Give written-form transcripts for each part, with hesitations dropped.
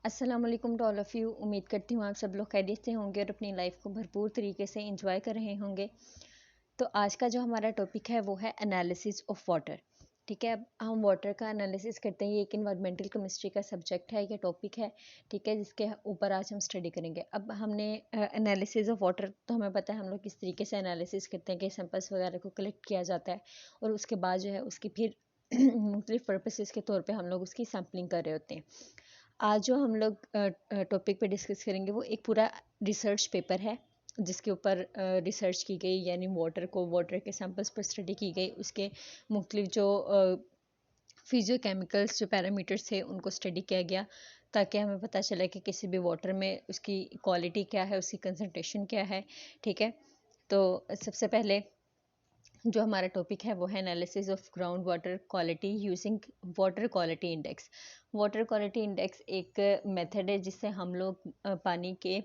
अस्सलाम वालेकुम to all of you. उम्मीद करती हूँ आप सब लोग खैरियत से होंगे और अपनी लाइफ को भरपूर तरीके से एंजॉय कर रहे होंगे। तो आज का जो हमारा टॉपिक है वो है एनालिसिस ऑफ वाटर। ठीक है, अब हम वाटर का एनालिसिस करते हैं। ये एक इन्वायरमेंटल केमिस्ट्री का सब्जेक्ट है, ये टॉपिक है। ठीक है, जिसके ऊपर आज हम स्टडी करेंगे। अब हमने एनालिसिस ऑफ वाटर, तो हमें पता है हम लोग किस तरीके से एनालिसिस करते हैं कि सैंपल्स वगैरह को कलेक्ट किया जाता है और उसके बाद जो है उसकी फिर मुख्तलिफ पर्पसेस के तौर पे हम लोग उसकी सैम्पलिंग कर रहे होते हैं। आज जो हम लोग टॉपिक पे डिस्कस करेंगे वो एक पूरा रिसर्च पेपर है जिसके ऊपर रिसर्च की गई, यानी वाटर के सैंपल्स पर स्टडी की गई। उसके मुख्तलिफ जो फिजियो केमिकल्स जो पैरामीटर्स थे उनको स्टडी किया गया, ताकि हमें पता चले कि किसी भी वाटर में उसकी क्वालिटी क्या है, उसकी कंसनट्रेशन क्या है। ठीक है, तो सबसे पहले जो हमारा टॉपिक है वो है analysis of ground water quality using water quality index. Water quality index एक मेथड है जिससे हम लोग पानी के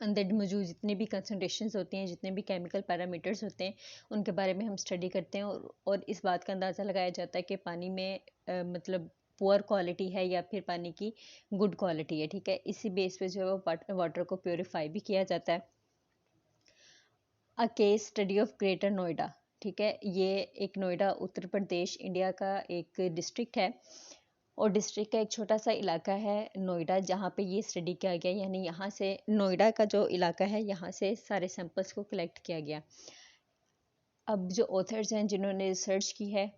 अंदर मौजूद जितने भी कंसनट्रेशंस होती हैं, जितने भी केमिकल पैरामीटर्स होते हैं, उनके बारे में हम स्टडी करते हैं और इस बात का अंदाज़ा लगाया जाता है कि पानी में मतलब पुअर क्वालिटी है या फिर पानी की गुड क्वालिटी है। ठीक है, इसी बेस पे जो है वो वाटर को प्योरीफाई भी किया जाता है। A case study of greater Noida. ठीक है, ये एक नोएडा उत्तर प्रदेश इंडिया का एक डिस्ट्रिक्ट है और डिस्ट्रिक्ट का एक छोटा सा इलाका है नोएडा, जहाँ पे ये स्टडी किया गया। यानी यहाँ से नोएडा का जो इलाका है यहाँ से सारे सैंपल्स को कलेक्ट किया गया। अब जो ऑथर्स हैं जिन्होंने रिसर्च की है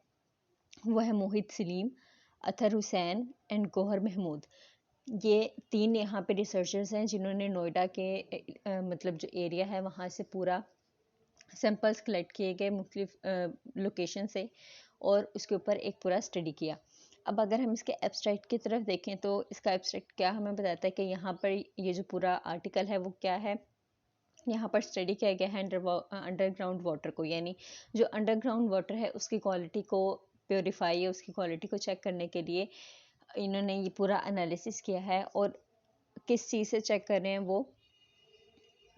वो है मोहित सलीम, अतहर हुसैन एंड गौहर महमूद। ये तीन यहाँ पे रिसर्चर्स हैं जिन्होंने नोएडा के मतलब जो एरिया है वहाँ से पूरा सैंपल्स कलेक्ट किए गए मुख्तलिफ लोकेशन से और उसके ऊपर एक पूरा स्टडी किया। अब अगर हम इसके एब्स्ट्रैक्ट की तरफ देखें तो इसका एब्स्ट्रैक्ट क्या हमें बताता है कि यहाँ पर ये जो पूरा आर्टिकल है वो क्या है। यहाँ पर स्टडी किया गया है अंडरग्राउंड वाटर को, यानी जो अंडरग्राउंड वाटर है उसकी क्वालिटी को प्योरीफाई या उसकी क्वालिटी को चेक करने के लिए इन्होंने ये पूरा एनालिसिस किया है। और किस चीज़ से चेक कर रहे हैं वो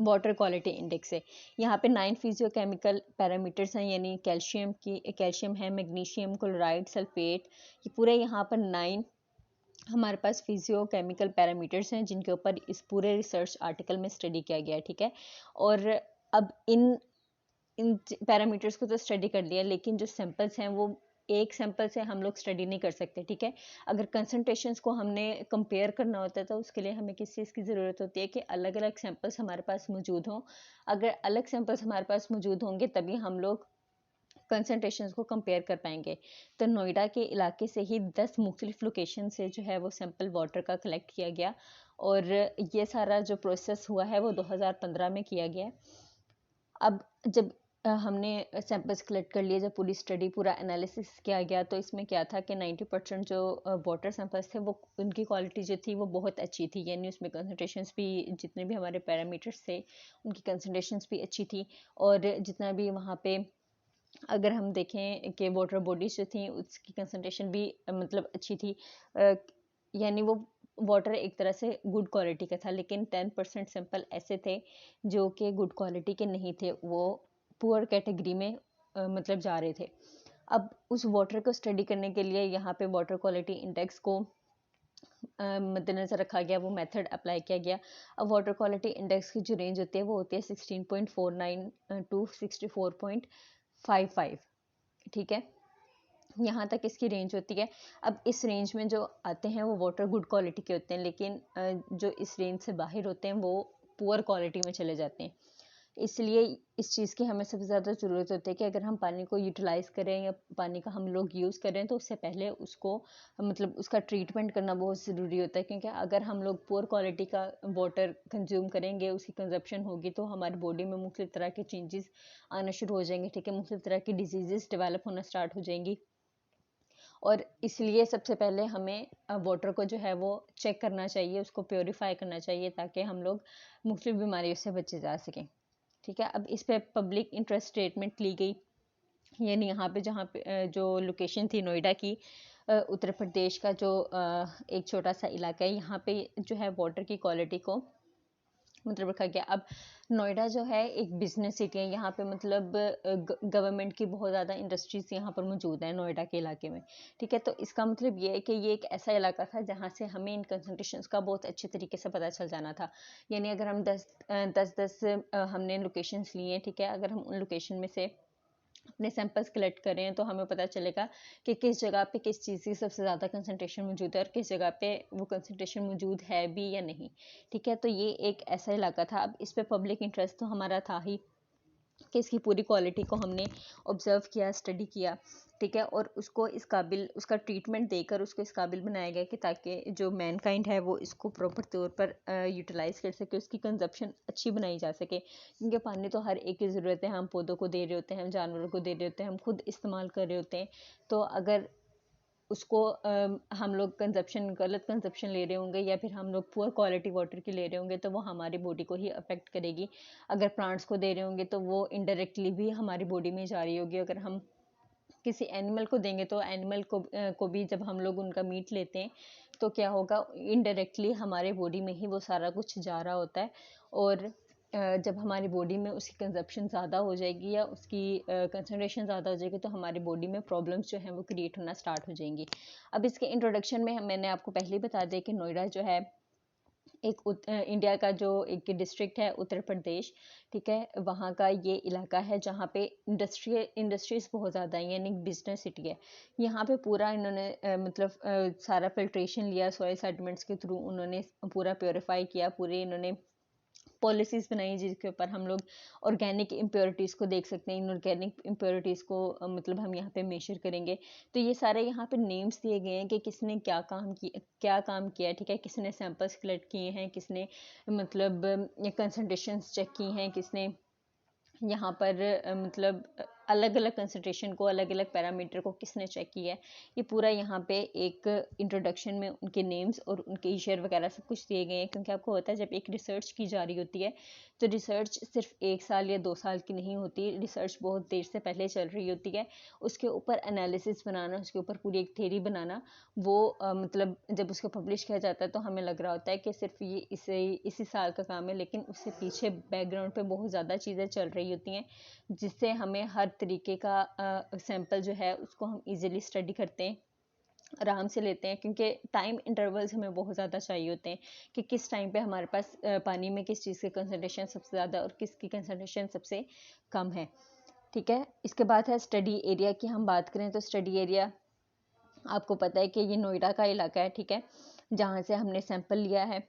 वाटर क्वालिटी इंडेक्स है। यहाँ पे 9 फिजियो केमिकल पैरामीटर्स हैं, यानी कैल्शियम है, मैग्नीशियम, क्लोराइड, सल्फेट। ये पूरे यहाँ पर 9 हमारे पास फिजियो केमिकल पैरामीटर्स हैं जिनके ऊपर इस पूरे रिसर्च आर्टिकल में स्टडी किया गया है। ठीक है, और अब इन इन पैरामीटर्स को तो स्टडी कर लिया, लेकिन जो सैंपल्स हैं वो एक सैंपल से हम लोग स्टडी नहीं कर सकते। ठीक है, अगर कंसनट्रेशंस को हमने कंपेयर करना होता है तो उसके लिए हमें किस चीज़ की ज़रूरत होती है कि अलग अलग सैंपल्स हमारे पास मौजूद हों। अगर अलग सैंपल्स हमारे पास मौजूद होंगे तभी हम लोग कंसनट्रेशंस को कंपेयर कर पाएंगे। तो नोएडा के इलाके से ही 10 मुख्तलिफ लोकेशन से जो है वो सैंपल वाटर का कलेक्ट किया गया और ये सारा जो प्रोसेस हुआ है वो 2015 में किया गया। अब जब हमने सैंपल्स कलेक्ट कर लिए, जब पूरी स्टडी पूरा एनालिसिस किया गया, तो इसमें क्या था कि 90% जो वाटर सैंपल्स थे वो उनकी क्वालिटी जो थी वो बहुत अच्छी थी। यानी उसमें कंसनट्रेशंस भी, जितने भी हमारे पैरामीटर्स थे उनकी कंसनट्रेशंस भी अच्छी थी। और जितना भी वहाँ पे अगर हम देखें कि वाटर बॉडीज जो थी उसकी कंसनट्रेशन भी मतलब अच्छी थी। यानी वो वाटर एक तरह से गुड क्वालिटी का था, लेकिन 10% सैंपल ऐसे थे जो कि गुड क्वालिटी के नहीं थे, वो पुअर कैटेगरी में मतलब जा रहे थे। अब उस वाटर को स्टडी करने के लिए यहाँ पे वाटर क्वालिटी इंडेक्स को मद्देनज़र रखा गया, वो मेथड अप्लाई किया गया। अब वाटर क्वालिटी इंडेक्स की जो रेंज होती है वो होती है 16.49 टू 64.55। ठीक है, यहाँ तक इसकी रेंज होती है। अब इस रेंज में जो आते हैं वो वाटर गुड क्वालिटी के होते हैं, लेकिन जो इस रेंज से बाहर होते हैं वो पुअर क्वालिटी में चले जाते हैं। इसलिए इस चीज़ की हमें सबसे ज़्यादा ज़रूरत होती है कि अगर हम पानी को यूटिलाइज़ करें या पानी का हम लोग यूज़ करें तो उससे पहले उसको मतलब उसका ट्रीटमेंट करना बहुत ज़रूरी होता है, क्योंकि अगर हम लोग पुअर क्वालिटी का वाटर कंज्यूम करेंगे, उसकी कंजप्शन होगी तो हमारी बॉडी में मुख्तलिफ तरह के चेंजेस आना शुरू हो जाएंगे। ठीक है, मुख्तलिफ तरह की डिजीज़ डेवलप होना स्टार्ट हो जाएंगी और इसलिए सबसे पहले हमें वाटर को जो है वो चेक करना चाहिए, उसको प्योरीफाई करना चाहिए ताकि हम लोग मुख्तलिफ बीमारियों से बचे जा सकें। ठीक है, अब इस पे पब्लिक इंटरेस्ट स्टेटमेंट ली गई, यानी यहाँ पे जहाँ पे जो लोकेशन थी नोएडा की, उत्तर प्रदेश का जो एक छोटा सा इलाका है, यहाँ पे जो है वाटर की क्वालिटी को मतलब रखा गया। अब नोएडा जो है एक बिजनेस सिटी है, यहाँ पे मतलब गवर्नमेंट की बहुत ज़्यादा इंडस्ट्रीज यहाँ पर मौजूद है नोएडा के इलाके में, ठीक है। तो इसका मतलब ये है कि ये एक ऐसा इलाका था जहाँ से हमें इन कंसंट्रेशंस का बहुत अच्छे तरीके से पता चल जाना था। यानी अगर हम 10 हमने लोकेशंस लिए हैं, ठीक है, अगर हम उन लोकेशन में से अपने सैंपल्स कलेक्ट कर रहे हैं तो हमें पता चलेगा कि किस जगह पे किस चीज़ की सबसे ज़्यादा कंसंट्रेशन मौजूद है और किस जगह पे वो कंसंट्रेशन मौजूद है भी या नहीं, ठीक है। तो ये एक ऐसा इलाका था। अब इस पे पब्लिक इंटरेस्ट तो हमारा था ही कि इसकी पूरी क्वालिटी को हमने ऑब्जर्व किया, स्टडी किया, ठीक है, और उसको इस काबिल, उसका ट्रीटमेंट देकर उसको इस काबिल बनाया गया कि ताकि जो मैनकाइंड है वो इसको प्रॉपर तौर पर यूटिलाइज़ कर सके, उसकी कंजप्शन अच्छी बनाई जा सके। क्योंकि पानी तो हर एक की ज़रूरत है, हम पौधों को दे रहे होते हैं, हम जानवरों को दे रहे होते हैं, हम खुद इस्तेमाल कर रहे होते हैं। तो अगर उसको हम लोग गलत कंजप्शन ले रहे होंगे या फिर हम लोग पुअर क्वालिटी वाटर की ले रहे होंगे तो वो हमारी बॉडी को ही अफेक्ट करेगी। अगर प्लांट्स को दे रहे होंगे तो वो इनडायरेक्टली भी हमारी बॉडी में जा रही होगी। अगर हम किसी एनिमल को देंगे तो एनिमल को भी जब हम लोग उनका मीट लेते हैं तो क्या होगा, इनडायरेक्टली हमारे बॉडी में ही वो सारा कुछ जा रहा होता है। और जब हमारी बॉडी में उसकी कंजप्शन ज़्यादा हो जाएगी या उसकी कंसनट्रेशन ज़्यादा हो जाएगी तो हमारी बॉडी में प्रॉब्लम्स जो हैं वो क्रिएट होना स्टार्ट हो जाएंगी। अब इसके इंट्रोडक्शन में मैंने आपको पहले ही बता दिया कि नोएडा जो है एक इंडिया का जो एक डिस्ट्रिक्ट है उत्तर प्रदेश, ठीक है, वहाँ का ये इलाका है जहाँ पे इंडस्ट्रीज बहुत ज़्यादा हैं, यानी बिजनेस सिटी है। यहाँ पे पूरा इन्होंने मतलब सारा फिल्ट्रेशन लिया, सॉइल सेटमेंट्स के थ्रू उन्होंने पूरा प्योरीफाई किया, पूरे इन्होंने पॉलिसीज़ बनाई जिसके ऊपर हम लोग ऑर्गेनिक इम्प्योरिटीज़ को देख सकते हैं, इनऑर्गेनिक इम्प्योरिटीज़ को मतलब हम यहाँ पे मेजर करेंगे। तो ये सारे यहाँ पे नेम्स दिए गए हैं कि किसने क्या काम किया है, ठीक है, किसने सैंपल्स कलेक्ट किए हैं, किसने मतलब कंसंट्रेशंस चेक की हैं, किसने यहाँ पर मतलब अलग अलग कंसंट्रेशन को, अलग अलग पैरामीटर को किसने चेक किया है। ये पूरा यहाँ पे एक इंट्रोडक्शन में उनके नेम्स और उनके ईयर वगैरह सब कुछ दिए गए हैं। क्योंकि आपको होता है जब एक रिसर्च की जा रही होती है तो रिसर्च सिर्फ 1 साल या 2 साल की नहीं होती, रिसर्च बहुत देर से पहले चल रही होती है। उसके ऊपर एनालिसिस बनाना, उसके ऊपर पूरी एक थ्योरी बनाना, वो मतलब जब उसको पब्लिश किया जाता है तो हमें लग रहा होता है कि सिर्फ ये इसी साल का काम है, लेकिन उससे पीछे बैकग्राउंड पे बहुत ज़्यादा चीज़ें चल रही होती हैं जिससे हमें हर तरीके का सैंपल जो है उसको हम इजीली स्टडी करते हैं, आराम से लेते हैं। क्योंकि टाइम इंटरवल्स हमें बहुत ज़्यादा चाहिए होते हैं कि किस टाइम पे हमारे पास पानी में किस चीज़ की कंसंट्रेशन सबसे ज़्यादा और किसकी कंसंट्रेशन सबसे कम है, ठीक है। इसके बाद है स्टडी एरिया की हम बात करें तो स्टडी एरिया आपको पता है कि ये नोएडा का इलाका है, ठीक है, जहाँ से हमने सैंपल लिया है,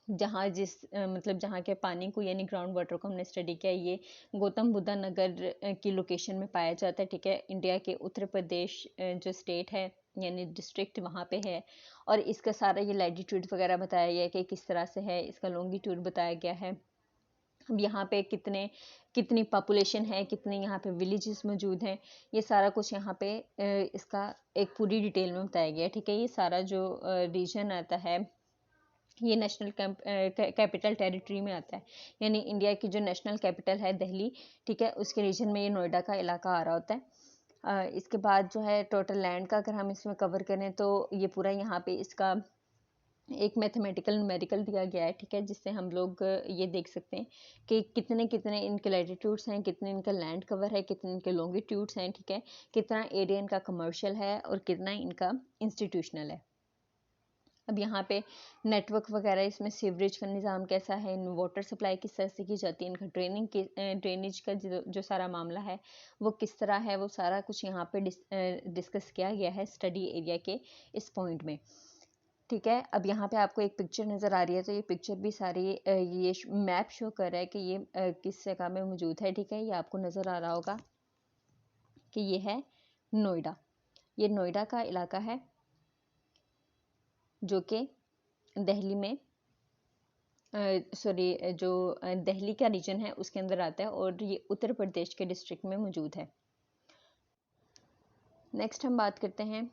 जहाँ मतलब जहाँ के पानी को यानी ग्राउंड वाटर को हमने स्टडी किया। ये गौतम बुद्धा नगर की लोकेशन में पाया जाता है, ठीक है, इंडिया के उत्तर प्रदेश जो स्टेट है यानी डिस्ट्रिक्ट वहाँ पे है। और इसका सारा ये लैटिट्यूड वगैरह बताया गया है कि किस तरह से है, इसका लॉन्गिट्यूड बताया गया है। अब यहाँ पे कितनी पॉपुलेशन है, कितने यहाँ पे विलेजेस मौजूद हैं, ये सारा कुछ यहाँ पे इसका एक पूरी डिटेल में बताया गया है, ठीक है। ये सारा जो रीजन आता है ये नेशनल कैपिटल टेरिटरी में आता है, यानी इंडिया की जो नेशनल कैपिटल है दिल्ली, ठीक है, उसके रीजन में ये नोएडा का इलाका आ रहा होता है। इसके बाद जो है टोटल लैंड का अगर हम इसमें कवर करें तो ये पूरा यहाँ पे इसका एक मैथमेटिकल न्यूमेरिकल दिया गया है, ठीक है, जिससे हम लोग ये देख सकते हैं कि कितने कितने इनके लैटिट्यूड्स हैं, कितने इनका लैंड कवर है, कितने इनके लॉन्गिट्यूड्स हैं, ठीक है, कितना एरिया इनका कमर्शियल है और कितना इनका इंस्टीट्यूशनल है। अब यहाँ पे नेटवर्क वगैरह, इसमें सीवरेज का निज़ाम कैसा है, वाटर सप्लाई किस तरह से की जाती है, इनका ड्रेनेज का जो सारा मामला है वो किस तरह है, वो सारा कुछ यहाँ पे डिस्कस किया गया है स्टडी एरिया के इस पॉइंट में, ठीक है। अब यहाँ पे आपको एक पिक्चर नज़र आ रही है, तो ये पिक्चर भी सारी ये मैप शो कर रहा है कि ये किस जगह में मौजूद है, ठीक है। ये आपको नज़र आ रहा होगा कि ये है नोएडा, ये नोएडा का इलाका है जो कि दिल्ली में जो दिल्ली का रीजन है उसके अंदर आता है और ये उत्तर प्रदेश के डिस्ट्रिक्ट में मौजूद है। नेक्स्ट हम बात करते हैं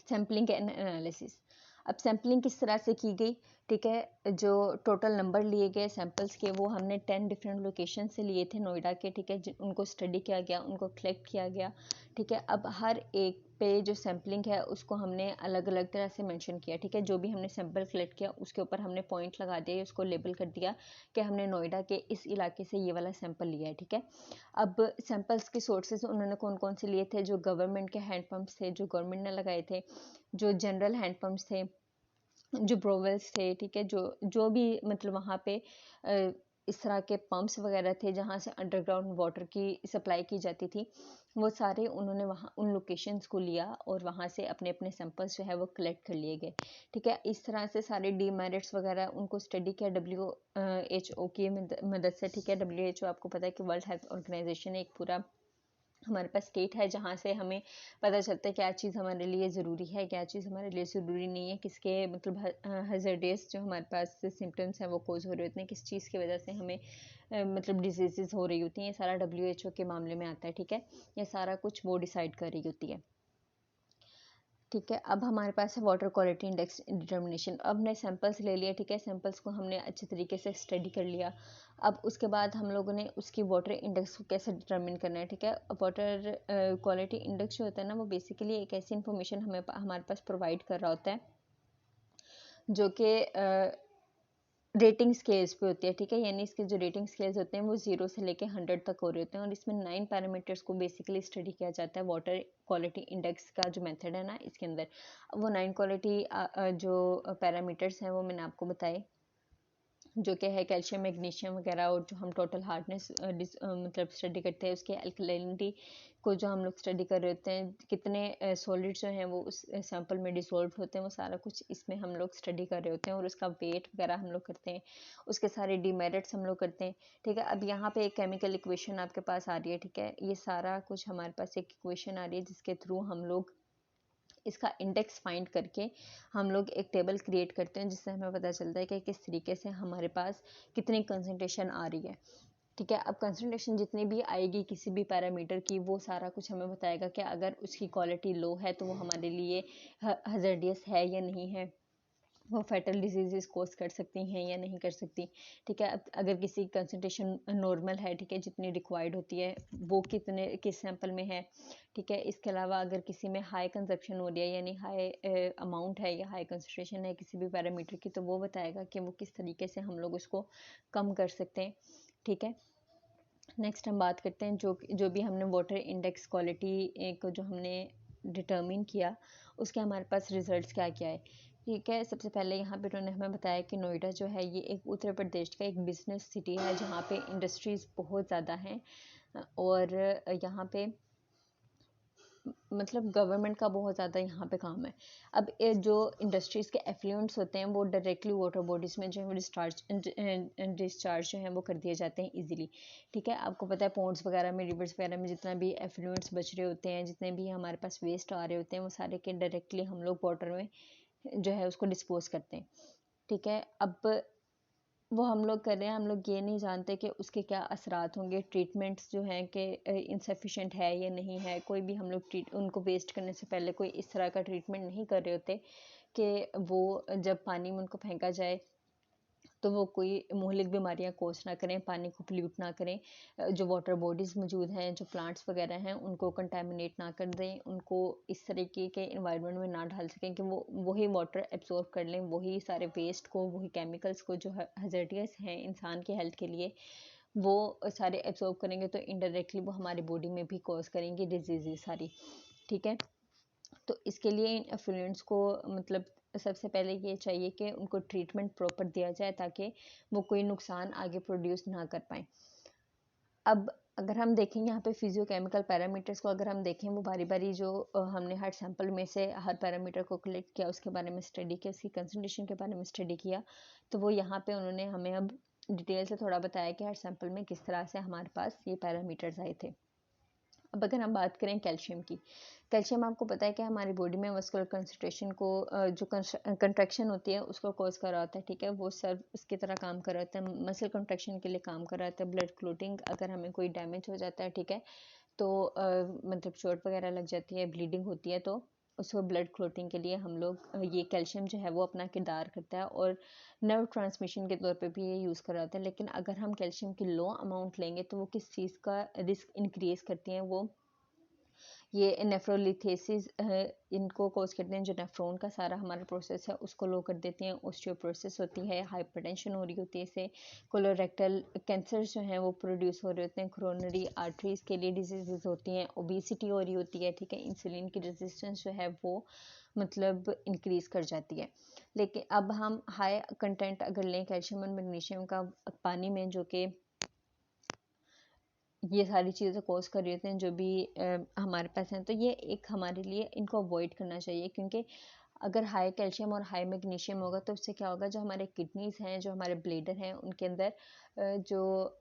सैम्पलिंग एंड एनालिसिस। अब सैम्पलिंग किस तरह से की गई, ठीक है, जो टोटल नंबर लिए गए सैंपल्स के वो हमने 10 डिफरेंट लोकेशन से लिए थे नोएडा के, ठीक है, उनको स्टडी किया गया, उनको कलेक्ट किया गया, ठीक है। अब हर एक पे जो सैम्पलिंग है उसको हमने अलग अलग तरह से मेंशन किया, ठीक है। जो भी हमने सैंपल कलेक्ट किया उसके ऊपर हमने पॉइंट लगा दिया, उसको लेबल कर दिया कि हमने नोएडा के इस इलाके से ये वाला सैंपल लिया है, ठीक है। अब सैंपल्स के सोर्सेज उन्होंने कौन कौन से लिए थे? जो गवर्नमेंट के हैंडपम्प्स थे, जो गवर्नमेंट ने लगाए थे, जो जनरल हैंडपम्प्स थे, जो ब्रोवेल्स थे, ठीक है, जो जो भी मतलब वहाँ पे इस तरह के पंप्स वगैरह थे जहाँ से अंडरग्राउंड वाटर की सप्लाई की जाती थी, वो सारे उन्होंने वहाँ उन लोकेशंस को लिया और वहाँ से अपने अपने सैंपल्स जो है वो कलेक्ट कर लिए गए, ठीक है। इस तरह से सारे डीमेरिट्स वगैरह उनको स्टडी किया WHO की मदद से, ठीक है। WHO आपको पता है कि वर्ल्ड हेल्थ ऑर्गेनाइजेशन एक पूरा हमारे पास स्टेट है जहाँ से हमें पता चलता है क्या चीज़ हमारे लिए ज़रूरी है, क्या चीज़ हमारे लिए ज़रूरी नहीं है, किसके मतलब हज़ार्डस जो हमारे पास सिम्टम्स हैं वो कोज हो रहे होते हैं, किस चीज़ की वजह से हमें मतलब डिजीज़ हो रही होती हैं, ये सारा WHO के मामले में आता है, ठीक है। ये सारा कुछ वो डिसाइड कर रही होती है, ठीक है। अब हमारे पास है वाटर क्वालिटी इंडेक्स डिटर्मिनेशन। अब हमने सैंपल्स ले लिया, ठीक है। सैंपल्स को हमने अच्छे तरीके से स्टडी कर लिया। अब उसके बाद हम लोगों ने उसकी वाटर इंडेक्स को कैसे डिटर्मिन करना है, ठीक है। वाटर क्वालिटी इंडेक्स जो होता है ना, वो बेसिकली एक ऐसी इन्फॉर्मेशन हमारे पास प्रोवाइड कर रहा होता है जो कि रेटिंग स्केल्स पे होती है, ठीक है। यानी इसके जो रेटिंग स्केल्स होते हैं वो 0 से लेके 100 तक हो रहे होते हैं और इसमें 9 पैरामीटर्स को बेसिकली स्टडी किया जाता है वाटर क्वालिटी इंडेक्स का जो मेथड है ना इसके अंदर। वो 9 क्वालिटी जो पैरामीटर्स हैं वो मैंने आपको बताए, जो कि है कैल्शियम, मैग्नीशियम वगैरह, और जो हम टोटल हार्डनेस मतलब स्टडी करते हैं, उसके अल्कलिनिटी को जो हम लोग स्टडी कर रहे होते हैं, कितने सॉलिड्स जो हैं वो उस सैंपल में डिसॉल्व होते हैं, वो सारा कुछ इसमें हम लोग स्टडी कर रहे होते हैं और उसका वेट वगैरह हम लोग करते हैं, उसके सारे डीमेरिट्स हम लोग करते हैं, ठीक है। अब यहाँ पे एक केमिकल इक्वेशन आपके पास आ रही है, ठीक है। ये सारा कुछ हमारे पास एक इक्वेशन आ रही है जिसके थ्रू हम लोग इसका इंडेक्स फाइंड करके हम लोग एक टेबल क्रिएट करते हैं जिससे हमें पता चलता है कि किस तरीके से हमारे पास कितनी कंसंट्रेशन आ रही है, ठीक है। अब कंसंट्रेशन जितनी भी आएगी किसी भी पैरामीटर की, वो सारा कुछ हमें बताएगा कि अगर उसकी क्वालिटी लो है तो वो हमारे लिए हज़ार्डियस है या नहीं है, वो फैटल डिजीजेस कोज कर सकती हैं या नहीं कर सकती, ठीक है। अब अगर किसी कंसंट्रेशन नॉर्मल है, ठीक है, जितनी रिक्वायर्ड होती है वो कितने किस सैंपल में है, ठीक है। इसके अलावा अगर किसी में हाई कंजप्शन हो रही है यानी हाई अमाउंट है या हाई कंसंट्रेशन है किसी भी पैरामीटर की, तो वो बताएगा कि वो किस तरीके से हम लोग उसको कम कर सकते हैं, ठीक है। नेक्स्ट हम बात करते हैं जो भी हमने वाटर इंडेक्स क्वालिटी को जो हमने डिटर्मिन किया उसके हमारे पास रिजल्ट्स क्या क्या है, ठीक है। सबसे पहले यहाँ पे उन्होंने हमें बताया कि नोएडा जो है ये एक उत्तर प्रदेश का एक बिजनेस सिटी है जहाँ पे इंडस्ट्रीज़ बहुत ज़्यादा हैं और यहाँ पे मतलब गवर्नमेंट का बहुत ज़्यादा यहाँ पे काम है। अब ये जो इंडस्ट्रीज़ के एफ्लुएंट्स होते हैं वो डायरेक्टली वाटर बॉडीज़ में जो है वो डिस्चार्ज जो है वो कर दिए जाते हैं इजीली, ठीक है। आपको पता है पॉन्ड्स वगैरह में, रिवर्स वगैरह में जितना भी एफ्लुएंट्स बच रहे होते हैं, जितने भी हमारे पास वेस्ट आ रहे होते हैं, वो सारे के डायरेक्टली हम लोग वाटर में जो है उसको डिस्पोज करते हैं, ठीक है। अब वो हम लोग कर रहे हैं, हम लोग ये नहीं जानते कि उसके क्या असरात होंगे, ट्रीटमेंट्स जो हैं कि इंसफिशेंट है या नहीं है। कोई भी हम लोग उनको वेस्ट करने से पहले कोई इस तरह का ट्रीटमेंट नहीं कर रहे होते कि वो जब पानी में उनको फेंका जाए तो वो कोई मुहलिक बीमारियां कोस ना करें, पानी को पोल्यूट ना करें, जो वाटर बॉडीज़ मौजूद हैं, जो प्लांट्स वगैरह हैं, उनको कंटेमिनेट ना कर दें, उनको इस तरीके के इन्वायरमेंट में ना डाल सकें कि वो वही वाटर एब्जॉर्ब कर लें, वही सारे वेस्ट को, वही केमिकल्स को जो हज़ार्डियस हैं इंसान की हेल्थ के लिए, वो सारे एब्जॉर्ब करेंगे तो इनडायरेक्टली वो हमारी बॉडी में भी कॉज करेंगी डिजीज़ सारी, ठीक है। तो इसके लिए इन एफ्लुएंट्स को मतलब सबसे पहले ये चाहिए कि उनको ट्रीटमेंट प्रॉपर दिया जाए ताकि वो कोई नुकसान आगे प्रोड्यूस ना कर पाएँ। अब अगर हम देखें यहाँ पे फिजियोकेमिकल पैरामीटर्स को, अगर हम देखें वो बारी-बारी जो हमने हर सैंपल में से हर पैरामीटर को कलेक्ट किया, उसके बारे में स्टडी किया, उसकी कंसंट्रेशन के बारे में स्टडी किया, तो वो यहाँ पे उन्होंने हमें अब डिटेल से थोड़ा बताया कि हर सैंपल में किस तरह से हमारे पास ये पैरामीटर्स आए थे। अब अगर हम बात करें कैल्शियम की, कैल्शियम आपको पता है कि हमारी बॉडी में मस्कुलर कंसंट्रेशन को जो कंट्रैक्शन होती है उसको कॉज कर रहा होता है, ठीक है। वो सर्व उसकी तरह काम कर रहा होता है, मसल कंट्रैक्शन के लिए काम कर रहा होता है, ब्लड क्लोटिंग अगर हमें कोई डैमेज हो जाता है, ठीक है, तो मतलब चोट वगैरह लग जाती है, ब्लीडिंग होती है, तो उसको ब्लड क्लोटिंग के लिए हम लोग ये कैल्शियम जो है वो अपना किरदार करता है और नर्व ट्रांसमिशन के तौर पे भी ये यूज़ करा जाता है। लेकिन अगर हम कैल्शियम की लो अमाउंट लेंगे तो वो किस चीज़ का रिस्क इंक्रीज़ करती हैं, वो ये नेफ्रोलिथेसिस इनको कोज करते हैं, जो नेफ्रॉन का सारा हमारा प्रोसेस है उसको लो कर देते हैं। ओस्टियोपोरोसिस होती है, हाइपरटेंशन हो रही होती है इससे, कोलोरेक्टल कैंसर जो है वो प्रोड्यूस हो रहे होते हैं, कोरोनरी आर्टरीज के लिए डिजीजेज होती हैं, ओबेसिटी हो रही होती है, ठीक है, इंसुलिन की रेजिस्टेंस जो है वो मतलब इंक्रीज कर जाती है। लेकिन अब हम हाई कंटेंट अगर लें कैल्शियम और मैग्नीशियम का पानी में, जो कि ये सारी चीज़ें कॉज कर रही होती हैं जो भी हमारे पास हैं, तो ये एक हमारे लिए इनको अवॉइड करना चाहिए, क्योंकि अगर हाई कैल्शियम और हाई मैग्नीशियम होगा तो उससे क्या होगा, जो हमारे किडनीज हैं, जो हमारे ब्लेडर हैं, उनके अंदर जो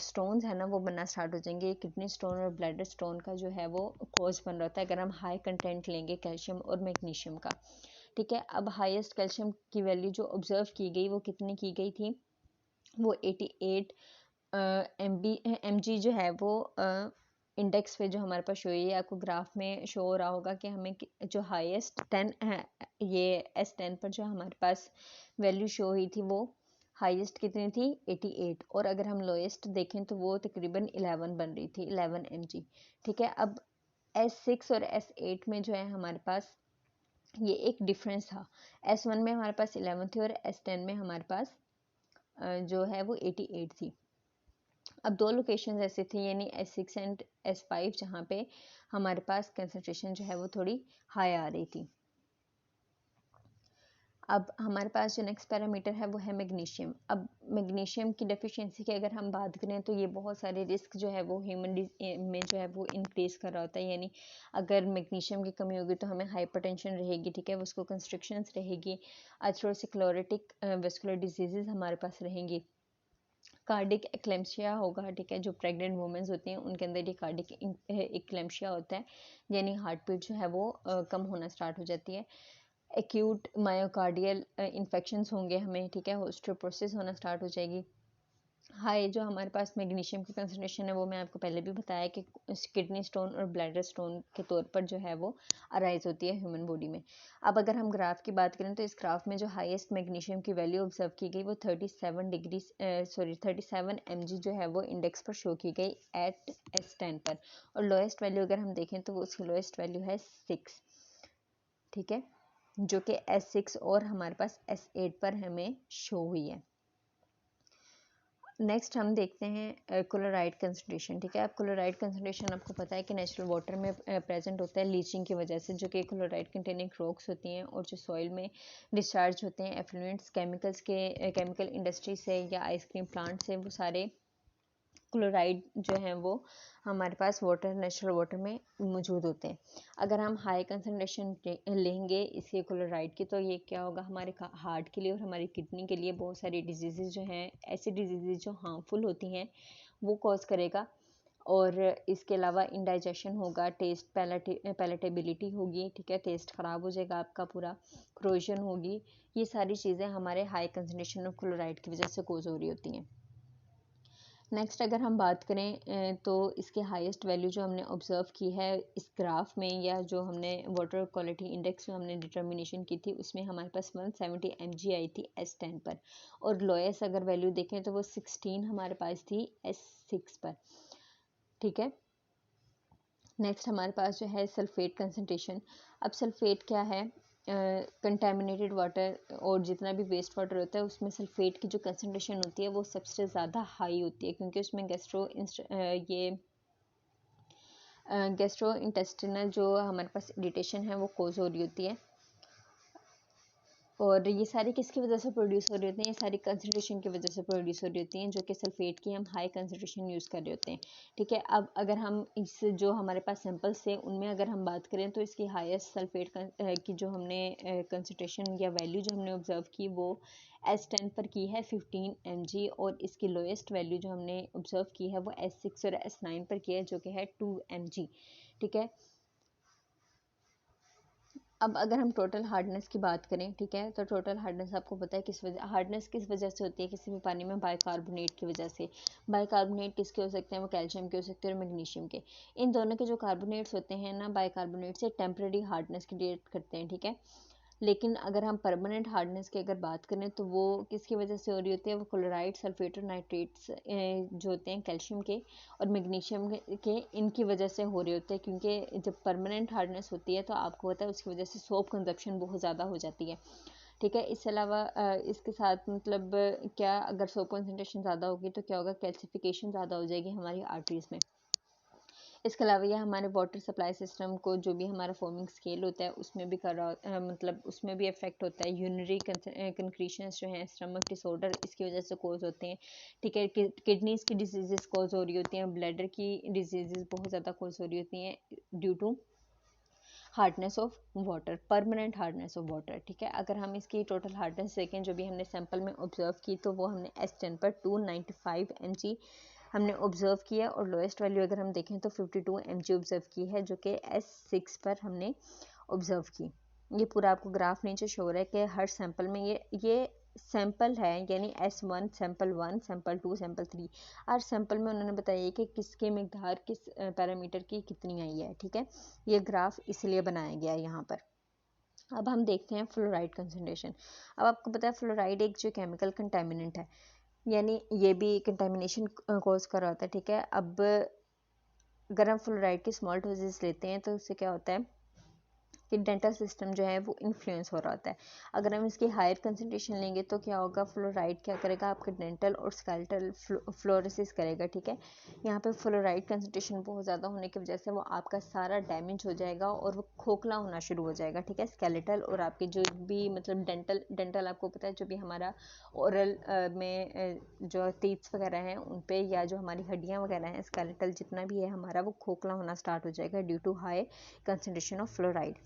स्टोन्स है ना वो बनना स्टार्ट हो जाएंगे। किडनी स्टोन और ब्लैडर स्टोन का जो है वो कॉज बन रहा होता है अगर हम हाई कंटेंट लेंगे कैल्शियम और मैग्नीशियम का, ठीक है। अब हाईएस्ट कैल्शियम की वैल्यू जो ऑब्जर्व की गई वो कितनी की गई थी, वो 88 mg जो है वो इंडेक्स पे जो हमारे पास शो हुई है, आपको ग्राफ में शो हो रहा होगा कि हमें जो हाईएस्ट 10 है, ये S10 पर जो हमारे पास वैल्यू शो हुई थी वो हाईएस्ट कितनी थी 88, और अगर हम लोएस्ट देखें तो वो तकरीबन 11 बन रही थी, 11 mg, ठीक है। अब S6 और S8 में जो है हमारे पास ये एक डिफरेंस था, S1 में हमारे पास 11 थी और S10 में हमारे पास जो है वो 88 थी। अब दो लोकेशन ऐसे थे, यानी S6 एंड S5, जहाँ पे हमारे पास कंसंट्रेशन जो है वो थोड़ी हाई आ रही थी। अब हमारे पास जो नेक्स्ट पैरामीटर है वो है मैग्नीशियम। अब मैग्नीशियम की डेफिशिएंसी की अगर हम बात करें तो ये बहुत सारे रिस्क जो है वो ह्यूमन में जो है वो इंक्रीज कर रहा होता है, यानी अगर मैग्नीशियम की कमी होगी तो हमें हाइपरटेंशन रहेगी, ठीक है, उसको कंस्ट्रिक्शंस रहेगी, एथेरोस्क्लेरोटिक वेस्कुलर डिजीजेज हमारे पास रहेंगी, कार्डिक एक्लेम्शिया होगा, ठीक है, जो प्रेग्नेंट वुमेन्स होती हैं उनके अंदर ये कार्डिक एक्लेम्शिया होता है, यानी हार्ट बीट जो है वो कम होना स्टार्ट हो जाती है, एक्यूट मायोकार्डियल इन्फेक्शंस होंगे हमें, ठीक है, ओस्टियोपोरोसिस होना स्टार्ट हो जाएगी। हाई जो हमारे पास मैग्नीशियम की कंसंट्रेशन है वो मैं आपको पहले भी बताया कि किडनी स्टोन और ब्लैडर स्टोन के तौर पर जो है वो अराइज होती है ह्यूमन बॉडी में। अब अगर हम ग्राफ की बात करें तो इस ग्राफ में जो हाईएस्ट मैग्नीशियम की वैल्यू ऑब्जर्व की गई वो 37 mg जो है वो इंडेक्स पर शो की गई एट S10 पर, और लोएस्ट वैल्यू अगर हम देखें तो वो उसकी लोएस्ट वैल्यू है 6, ठीक है, जो कि S6 और हमारे पास S8 पर हमें शो हुई है। नेक्स्ट हम देखते हैं क्लोराइड कंसंट्रेशन, ठीक है। अब क्लोराइड कंसंट्रेशन आपको पता है कि नेचुरल वाटर में प्रेजेंट होता है लीचिंग की वजह से, जो कि क्लोराइड कंटेनिंग रॉक्स होती हैं और जो सॉइल में डिस्चार्ज होते हैं एफ्लुएंट्स केमिकल्स के, केमिकल इंडस्ट्री से या आइसक्रीम प्लांट से, वो सारे क्लोराइड जो हैं वो हमारे पास वाटर, नेचुरल वाटर में मौजूद होते हैं। अगर हम हाई कंसंट्रेशन लेंगे इसके क्लोराइड की तो ये क्या होगा, हमारे हार्ट के लिए और हमारी किडनी के लिए बहुत सारी डिजीज़ जो हैं, ऐसी डिजीज़ जो हार्मफुल होती हैं वो कॉज करेगा, और इसके अलावा इंडाइजेशन होगा, टेस्ट पैलेटेबिलिटी होगी, ठीक है, टेस्ट ख़राब हो जाएगा आपका पूरा, क्रोजन होगी, ये सारी चीज़ें हमारे हाई कंसंट्रेशन ऑफ क्लोराइड की वजह से कॉज हो रही होती हैं। नेक्स्ट अगर हम बात करें तो इसके हाईएस्ट वैल्यू जो हमने ऑब्जर्व की है इस ग्राफ में, या जो हमने वाटर क्वालिटी इंडेक्स जो हमने डिटर्मिनेशन की थी उसमें हमारे पास 170 mg आई थी S10 पर, और लोएस्ट अगर वैल्यू देखें तो वो 16 हमारे पास थी S6 पर, ठीक है। नेक्स्ट हमारे पास जो है सल्फेट कंसनट्रेशन। अब सल्फेट क्या है, कंटेमिनेटेड वाटर और जितना भी वेस्ट वाटर होता है उसमें सल्फेट की जो कंसनट्रेशन होती है वो सबसे ज़्यादा हाई होती है, क्योंकि उसमें गैस्ट्रो इंटेस्टिनल जो हमारे पास इरिटेशन है वो कोज हो रही होती है, और ये सारी किसकी वजह से प्रोड्यूस हो रही होती हैं, ये सारी कंसनट्रेशन की वजह से प्रोड्यूस हो रही होती हैं, जो कि सल्फेट की हम हाई कंसनट्रेशन यूज़ कर रहे होते हैं, ठीक है। अब अगर हम इस जो हमारे पास सैंपल्स थे उनमें अगर हम बात करें तो इसकी हाईएस्ट सल्फेट की जो हमने कंसनट्रेशन या वैल्यू जो हमने ऑब्जर्व की वो S10 पर की है 15 mg, और इसकी लोएस्ट वैल्यू जो हमने ऑब्जर्व की है वो S6 और S9 पर की है, जो कि है 2 mg, ठीक है। अब अगर हम टोटल हार्डनेस की बात करें, ठीक है, तो टोटल हार्डनेस आपको पता है हार्डनेस किस वजह से होती है, किसी भी पानी में बाइकार्बोनेट की वजह से। बाइकार्बोनेट किसके हो सकते हैं, वो कैल्शियम के हो सकते हैं और मैग्नीशियम के। इन दोनों के जो कार्बोनेट्स होते हैं ना, बाइकार्बोनेट से टेम्परेरी हार्डनेस क्रिएट करते हैं, ठीक है। लेकिन अगर हम परमानेंट हार्डनेस की अगर बात करें तो वो किसकी वजह से हो रही होती है, वो क्लोराइड, सल्फेट और नाइट्रेट्स जो होते हैं कैल्शियम के और मैग्नीशियम के, इनकी वजह से हो रहे होते हैं। क्योंकि जब परमानेंट हार्डनेस होती है तो आपको पता है उसकी वजह से सोप कंजप्शन बहुत ज़्यादा हो जाती है। ठीक है, इसके अलावा इसके साथ मतलब क्या, अगर सोप कंसनट्रेशन ज़्यादा होगी तो क्या होगा, कैल्सिफिकेशन ज़्यादा हो जाएगी हमारी आर्टरीज में। इसके अलावा यह हमारे वाटर सप्लाई सिस्टम को, जो भी हमारा फॉर्मिंग स्केल होता है उसमें भी मतलब उसमें भी इफेक्ट होता है। यूरिनरी कंक्रीशंस जो हैं, स्टमक डिसऑर्डर, इसकी वजह से कोज होते हैं। ठीक है, किडनीज की डिजीजेस कोज हो रही होती हैं, ब्लैडर की डिजीजेस बहुत ज़्यादा कोज हो रही होती हैं due to hardness of water, permanent hardness of water. ठीक है, अगर हम इसकी टोटल हार्डनेस देखें जो भी हमने सैंपल में ऑब्जर्व की, तो वो हमने S10 पर 295 mg हमने ऑब्जर्व किया, और लोएस्ट वैल्यू अगर हम देखें तो 52 mg ऑब्जर्व की है, जो कि S6 पर हमने ऑब्जर्व की। ये पूरा आपको ग्राफ नीचे शो हो रहा है कि हर सैंपल में ये सैंपल है, यानी S1 सैंपल 1 सैंपल 2 सैंपल 3, हर सैंपल में उन्होंने बताया कि किसके मिकदार किस पैरामीटर की कितनी आई है। ठीक है, ये ग्राफ इसलिए बनाया गया है यहाँ पर। अब हम देखते हैं फ्लोराइड कंसंट्रेशन। अब आपको पता है फ्लोराइड एक जो केमिकल कंटेमिनेंट है, यानी ये भी कंटेमिनेशन कॉज कर रहा होता है। ठीक है, अब अगर हम फ्लोराइड की स्मॉल डोजेस लेते हैं तो उससे क्या होता है कि डेंटल सिस्टम जो है वो इन्फ्लुएंस हो रहा होता है। अगर हम इसकी हायर कंसंट्रेशन लेंगे तो क्या होगा, फ्लोराइड क्या करेगा, आपका डेंटल और स्केलेटल फ्लोरोसिस करेगा। ठीक है, यहाँ पे फ्लोराइड कंसंट्रेशन बहुत ज़्यादा होने की वजह से वो आपका सारा डैमेज हो जाएगा और वो खोखला होना शुरू हो जाएगा। ठीक है, स्केलेटल और आपके जो भी मतलब डेंटल आपको पता है जो भी हमारा ओरल में जो टीथ्स वगैरह हैं उन पे, या जो हमारी हड्डियाँ वगैरह हैं, स्केलेटल जितना भी है हमारा, वो खोखला होना स्टार्ट हो जाएगा due to high concentration of fluoride.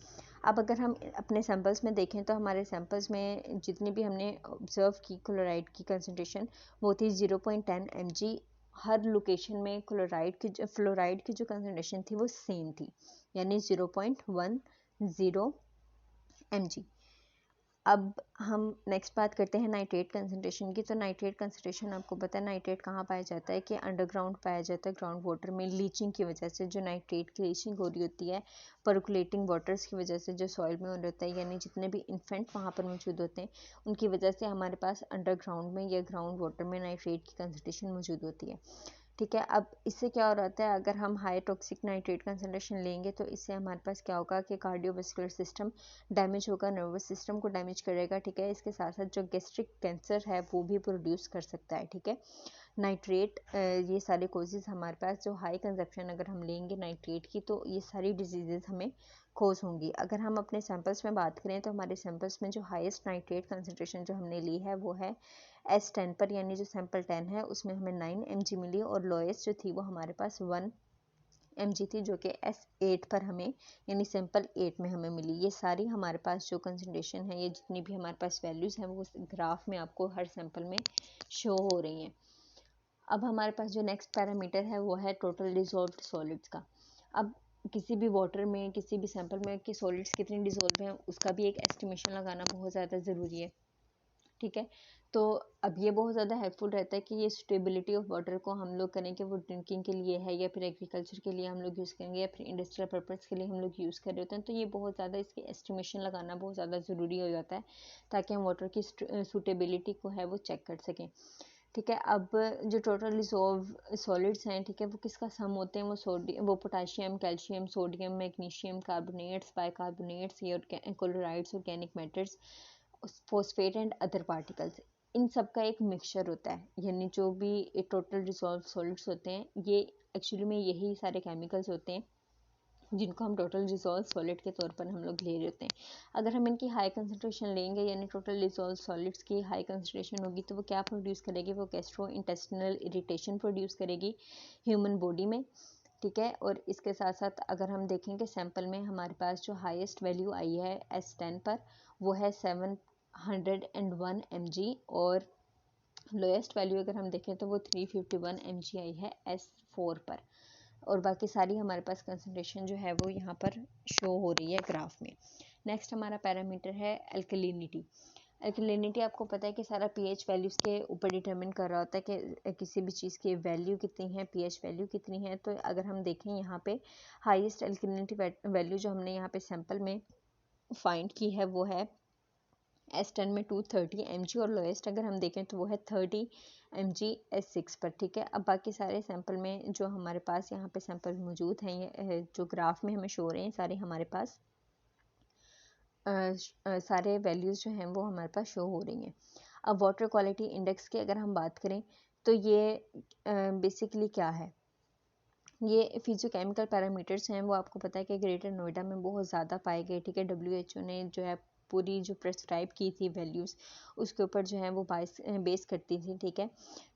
अब अगर हम अपने सैंपल्स में देखें तो हमारे सैंपल्स में जितनी भी हमने ऑब्जर्व की क्लोराइड की कंसंट्रेशन, वो थी 0.10 mg। हर लोकेशन में फ्लोराइड की जो कंसंट्रेशन थी वो सेम थी, यानी 0.10 mg। अब हम नेक्स्ट बात करते हैं नाइट्रेट कंसंट्रेशन की। तो नाइट्रेट कंसंट्रेशन आपको पता है नाइट्रेट कहाँ पाया जाता है, कि अंडरग्राउंड पाया जाता है, ग्राउंड वाटर में लीचिंग की वजह से जो नाइट्रेट की लीचिंग हो रही होती है, पर्कुलेटिंग वाटर्स की वजह से जो सॉइल में हो रहा होता है, यानी जितने भी इन्फेंट वहाँ पर मौजूद होते हैं उनकी वजह से हमारे पास अंडरग्राउंड में या ग्राउंड वाटर में नाइट्रेट की कंसंट्रेशन मौजूद होती है। ठीक है, अब इससे क्या हो रहा है, अगर हम हाई टॉक्सिक नाइट्रेट कंसंट्रेशन लेंगे तो इससे हमारे पास क्या होगा कि कार्डियोवास्कुलर सिस्टम डैमेज होगा, नर्वस सिस्टम को डैमेज करेगा। ठीक है, इसके साथ साथ जो गैस्ट्रिक कैंसर है वो भी प्रोड्यूस कर सकता है। ठीक है, नाइट्रेट ये सारे कोजेज हमारे पास, जो हाई कंजप्शन अगर हम लेंगे नाइट्रेट की तो ये सारी डिजीजेज हमें कोज होंगी। अगर हम अपने सैंपल्स में बात करें तो हमारे सैंपल्स में जो हाईएस्ट नाइट्रेट कंसंट्रेशन जो हमने ली है वो है S10 पर, यानी जो सैंपल 10 है उसमें हमें 9 mg मिली, और लोएस्ट जो थी वो हमारे पास 1 mg थी, जो कि S8 पर हमें, यानी सैंपल 8 में हमें मिली। ये सारी हमारे पास जो कंसंट्रेशन है, ये जितनी भी हमारे पास वैल्यूज़ हैं वो ग्राफ में आपको हर सैंपल में शो हो रही हैं। अब हमारे पास जो नेक्स्ट पैरामीटर है वो है टोटल डिजॉल्व्ड सॉलिड्स का। अब किसी भी वाटर में, किसी भी सैंपल में कि सॉलिड्स कितनी डिजॉल्व हैं उसका भी एक एस्टिमेशन लगाना बहुत ज़्यादा ज़रूरी है। ठीक है, तो अब ये बहुत ज़्यादा हेल्पफुल रहता है कि ये सुटेबिलिटी ऑफ वाटर को हम लोग करें कि वो ड्रिंकिंग के लिए है या फिर एग्रीकल्चर के लिए हम लोग यूज़ करेंगे या फिर इंडस्ट्रियल पर्पज़ के लिए हम लोग यूज़ कर रहे होते हैं। तो ये बहुत ज़्यादा इसकी एस्टिमेशन लगाना बहुत ज़्यादा ज़रूरी हो जाता है, ताकि हम वाटर की सुटेबिलिटी को है वो चेक कर सकें। ठीक है, अब जो टोटल डिसॉल्व सॉलिड्स हैं, ठीक है, वो किसका सम होते हैं, वो potassium, calcium, sodium, magnesium, carbonates, bicarbonates, ये chlorides, organic matters, phosphate and other particles, इन सब का एक मिक्सचर होता है। यानी जो भी टोटल डिसॉल्व सॉलिड्स होते हैं, ये एक्चुअली में यही सारे केमिकल्स होते हैं जिनको हम टोटल डिसॉल्व सॉलिड के तौर पर हम लोग ले रहे होते हैं। अगर हम इनकी हाई कंसंट्रेशन लेंगे, यानी टोटल डिसॉल्व सॉलिड्स की हाई कंसंट्रेशन होगी, तो वो क्या प्रोड्यूस करेगी, वो गैस्ट्रो इंटेस्टिनल इरिटेशन प्रोड्यूस करेगी ह्यूमन बॉडी में। ठीक है, और इसके साथ साथ अगर हम देखेंगे सैंपल में हमारे पास जो हाईएस्ट वैल्यू आई है S10 पर, वो है 701 mg, और लोएस्ट वैल्यू अगर हम देखें तो वो 351 mg आई है S4 पर, और बाकी सारी हमारे पास कंसंट्रेशन जो है वो यहाँ पर शो हो रही है ग्राफ में। नेक्स्ट हमारा पैरामीटर है एल्कलिनिटी। एल्कलिनिटी आपको पता है कि सारा पीएच वैल्यूज़ के ऊपर डिटरमिन कर रहा होता है कि किसी भी चीज़ की वैल्यू कितनी है, पीएच वैल्यू कितनी है। तो अगर हम देखें यहाँ पे हाईएस्ट एल्कलिनिटी वैल्यू जो हमने यहाँ पे सैंपल में फाइंड की है वो है S10 में 230 mg और लोएस्ट अगर हम देखें तो वो है 30 mg S6 पर, ठीक है। अब बाकी सारे सैंपल में जो हमारे पास यहाँ पे सैंपल मौजूद हैं, ये जो ग्राफ में हमें शो हो रहे हैं सारे हमारे पास सारे वैल्यूज़ जो हैं वो हमारे पास शो हो रही हैं। अब वाटर क्वालिटी इंडेक्स की अगर हम बात करें तो ये बेसिकली क्या है, ये फिजियोकेमिकल पैरामीटर्स हैं, वो आपको पता है कि ग्रेटर नोएडा में बहुत ज़्यादा पाए गए, ठीक है। WHO ने जो है पूरी जो प्रेस्क्राइब की थी वैल्यूज़, उसके ऊपर जो है वो बेस करती थी, ठीक है।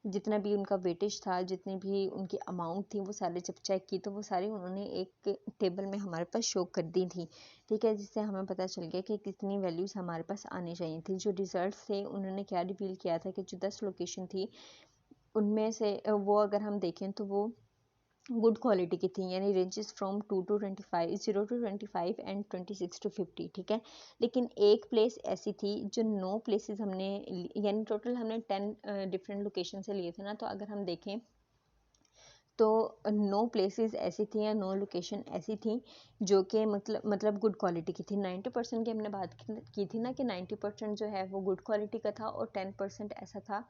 जितना भी उनका वेटेज था, जितनी भी उनकी अमाउंट थी, वो सारे जब चेक की तो वो सारी उन्होंने एक टेबल में हमारे पास शो कर दी थी, ठीक है, जिससे हमें पता चल गया कि कितनी वैल्यूज़ हमारे पास आनी चाहिए थी। जो रिजल्ट थे उन्होंने क्या रिवील किया था कि जो 10 लोकेशन थी उनमें से वो अगर हम देखें तो वो गुड क्वालिटी की थी, यानी ranges from 2 to 25, 0 to 25 and 26 to 50, ठीक है। लेकिन एक प्लेस ऐसी थी जो 9 प्लेसेस हमने, यानी टोटल हमने 10 डिफरेंट लोकेशन से लिए थे ना, तो अगर हम देखें तो 9 प्लेसेस ऐसी थी या 9 लोकेशन ऐसी थी जो कि मतलब गुड क्वालिटी की थी। 90% की हमने बात की थी ना कि 90% जो है वो गुड क्वालिटी का था और 10% ऐसा था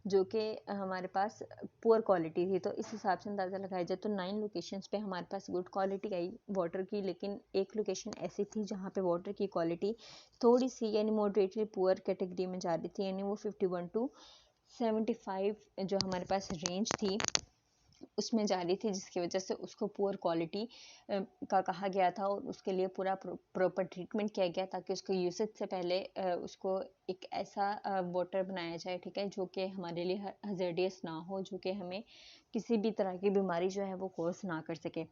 जो कि हमारे पास पुअर क्वालिटी थी। तो इस हिसाब से अंदाज़ा लगाया जाए तो 9 लोकेशंस पे हमारे पास गुड क्वालिटी आई वाटर की, लेकिन एक लोकेशन ऐसी थी जहाँ पे वाटर की क्वालिटी थोड़ी सी यानी मॉडरेटली पुअर कैटेगरी में जा रही थी, यानी वो 51 to 75 जो हमारे पास रेंज थी उसमें जा रही थी, जिसकी वजह से उसको पुअर क्वालिटी का कहा गया था और उसके लिए पूरा प्रॉपर ट्रीटमेंट किया गया ताकि उसको यूसेज से पहले उसको एक ऐसा वाटर बनाया जाए, ठीक है, जो कि हमारे लिए हज़ार्डियस ना हो, जो कि हमें किसी भी तरह की बीमारी जो है वो कॉज ना कर सके।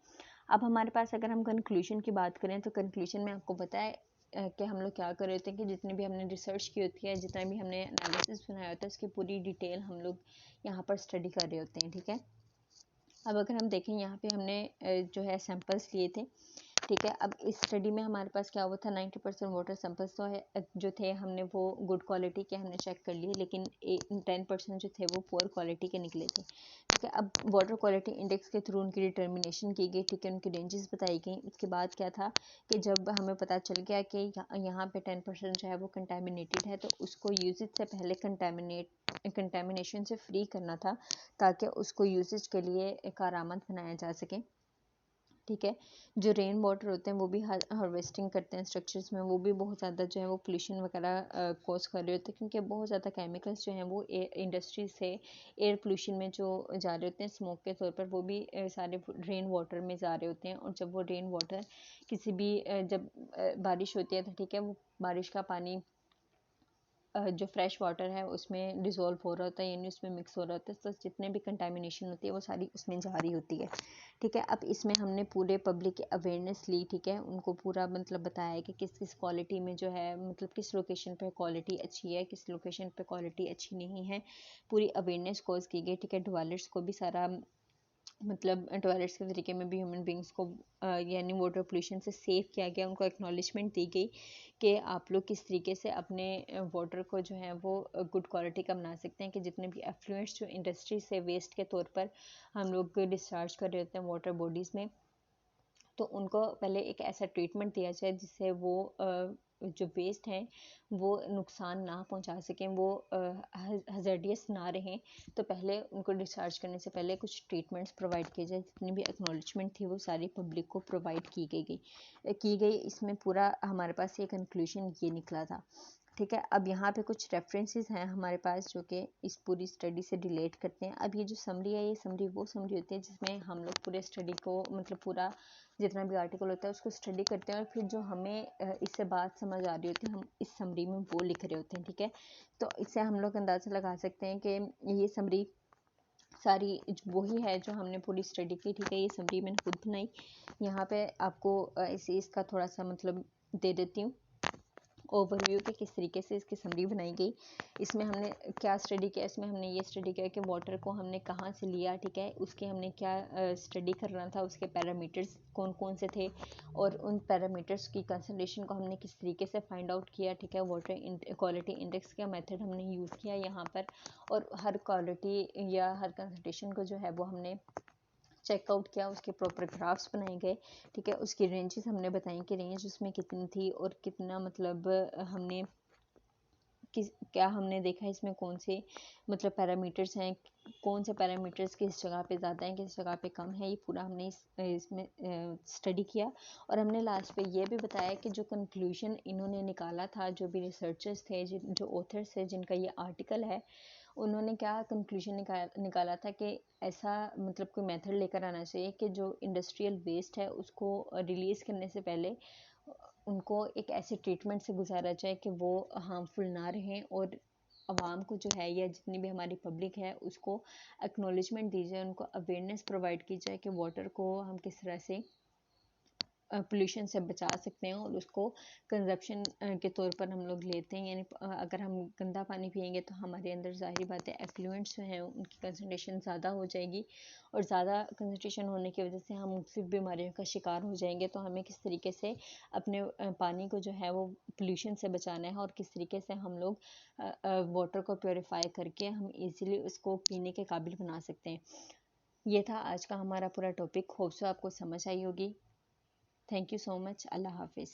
अब हमारे पास अगर हम कंक्लूजन की बात करें तो कंक्लूजन में आपको पता है कि हम लोग क्या कर रहे होते हैं कि जितनी भी हमने रिसर्च की होती है, जितना भी हमने एनालिसिस बनाया होता है, उसकी पूरी डिटेल हम लोग यहाँ पर स्टडी कर रहे होते हैं, ठीक है। अब अगर हम देखें यहाँ पे हमने जो है सैंपल्स लिए थे, ठीक है। अब इस स्टडी में हमारे पास क्या हुआ था, 90% वाटर सैंपल्स तो है जो थे हमने वो गुड क्वालिटी के हमने चेक कर लिए, लेकिन 10% जो थे वो पुअर क्वालिटी के निकले थे, ठीक है। अब वाटर क्वालिटी इंडेक्स के थ्रू उनकी डिटर्मिनेशन की गई, ठीक है, उनकी रेंजेस बताई गई। उसके बाद क्या था कि जब हमें पता चल गया कि यहाँ पे 10% जो है वो कंटेमिनेटेड है, तो उसको यूजेज से पहले कंटेमिनेशन से फ्री करना था ताकि उसको यूसेज के लिए कारआमद बनाया जा सके, ठीक है। जो रेन वाटर होते हैं वो भी हार्वेस्टिंग करते हैं स्ट्रक्चर्स में, वो भी बहुत ज़्यादा जो है वो पोल्यूशन वगैरह कॉज कर रहे होते हैं, क्योंकि बहुत ज़्यादा केमिकल्स जो हैं वो इंडस्ट्री से एयर पोल्यूशन में जो जा रहे होते हैं स्मोक के तौर पर, वो भी सारे रेन वाटर में जा रहे होते हैं। और जब वो रेन वाटर किसी भी जब बारिश होती है तो ठीक है, वो बारिश का पानी जो फ्रेश वाटर है उसमें डिज़ोल्व हो रहा होता है, यानी उसमें मिक्स हो रहा होता है, तो जितने भी कंटामिनेशन होती है वो सारी उसमें जा रही होती है, ठीक है। अब इसमें हमने पूरे पब्लिक की अवेयरनेस ली, ठीक है, उनको पूरा मतलब बताया है कि किस किस क्वालिटी में जो है मतलब किस लोकेशन पे क्वालिटी अच्छी है, किस लोकेशन पे क्वालिटी अच्छी नहीं है, पूरी अवेयरनेस कोर्स की गई, ठीक है। डिवेलपर्स को भी सारा मतलब टॉयलेट्स के तरीके में भी ह्यूमन बींग्स को यानी वाटर पोल्यूशन से सेव किया गया, उनको एक्नॉलेजमेंट दी गई कि आप लोग किस तरीके से अपने वाटर को जो है वो गुड क्वालिटी का बना सकते हैं, कि जितने भी एफ्लुएंट्स जो इंडस्ट्री से वेस्ट के तौर पर हम लोग डिस्चार्ज कर रहे होते हैं वाटर बॉडीज़ में, तो उनको पहले एक ऐसा ट्रीटमेंट दिया जाए जिससे वो जो वेस्ट हैं वो नुकसान ना पहुंचा सकें, वो हज़ार्डियस ना रहें। तो पहले उनको डिस्चार्ज करने से पहले कुछ ट्रीटमेंट्स प्रोवाइड किए जाए, जितनी भी एक्नॉलेजमेंट थी वो सारी पब्लिक को प्रोवाइड की गई। इसमें पूरा हमारे पास ये कंक्लूजन ये निकला था, ठीक है। अब यहाँ पे कुछ रेफरेंसेस हैं हमारे पास जो कि इस पूरी स्टडी से रिलेट करते हैं। अब ये जो समरी है, ये समरी वो समरी होती है जिसमें हम लोग पूरे स्टडी को मतलब पूरा जितना भी आर्टिकल होता है उसको स्टडी करते हैं और फिर जो हमें इससे बात समझ आ रही होती है हम इस समरी में वो लिख रहे होते हैं, ठीक है। तो इससे हम लोग अंदाज़ा लगा सकते हैं कि ये समरी सारी वही है जो हमने पूरी स्टडी की, ठीक है। ये समरी मैंने खुद बनाई, यहाँ पे आपको इसका थोड़ा सा मतलब दे देती हूँ ओवरव्यू के किस तरीके से इसकी समरी बनाई गई। इसमें हमने क्या स्टडी किया, इसमें हमने ये स्टडी किया कि वाटर को हमने कहाँ से लिया, ठीक है, उसके हमने क्या स्टडी करना था, उसके पैरामीटर्स कौन कौन से थे और उन पैरामीटर्स की कंसंट्रेशन को हमने किस तरीके से फाइंड आउट किया, ठीक है। वाटर क्वालिटी इंडेक्स का मेथड हमने यूज़ किया यहाँ पर, और हर क्वालिटी या हर कंसंट्रेशन को जो है वो हमने चेकआउट किया, उसके प्रॉपर ग्राफ्स बनाए गए, ठीक है। उसकी रेंजेस हमने बताई कि रेंज उसमें कितनी थी और कितना मतलब हमने किस क्या हमने देखा है इसमें कौन से मतलब पैरामीटर्स हैं, कौन से पैरामीटर्स किस जगह पे ज़्यादा हैं, किस जगह पे कम है, ये पूरा हमने इसमें स्टडी किया। और हमने लास्ट पे ये भी बताया कि जो कंक्लूजन इन्होंने निकाला था, जो भी रिसर्चर्स थे, जो ऑथर्स थे जिनका ये आर्टिकल है, उन्होंने क्या कंक्लूजन निकाला था कि ऐसा मतलब कोई मेथड लेकर आना चाहिए कि जो इंडस्ट्रियल वेस्ट है उसको रिलीज़ करने से पहले उनको एक ऐसे ट्रीटमेंट से गुजारा जाए कि वो हार्मफुल ना रहें, और आवाम को जो है या जितनी भी हमारी पब्लिक है उसको एक्नॉलेजमेंट दी जाए, उनको अवेयरनेस प्रोवाइड की जाए कि वाटर को हम किस तरह से पोल्यूशन से बचा सकते हैं, और उसको कंजप्शन के तौर पर हम लोग लेते हैं। यानी अगर हम गंदा पानी पियेंगे तो हमारे अंदर ज़ाहिर बात है एफ्लुएंट्स जो हैं उनकी कंसनट्रेशन ज़्यादा हो जाएगी, और ज़्यादा कंसनट्रेशन होने की वजह से हम मुख्तलिफ बीमारियों का शिकार हो जाएंगे। तो हमें किस तरीके से अपने पानी को जो है वो पोल्यूशन से बचाना है, और किस तरीके से हम लोग वाटर को प्योरीफाई करके हम ईज़िली उसको पीने के काबिल बना सकते हैं। ये था आज का हमारा पूरा टॉपिक। होप सो आपको समझ आई होगी। Thank you so much. अल्लाह हाफिज़।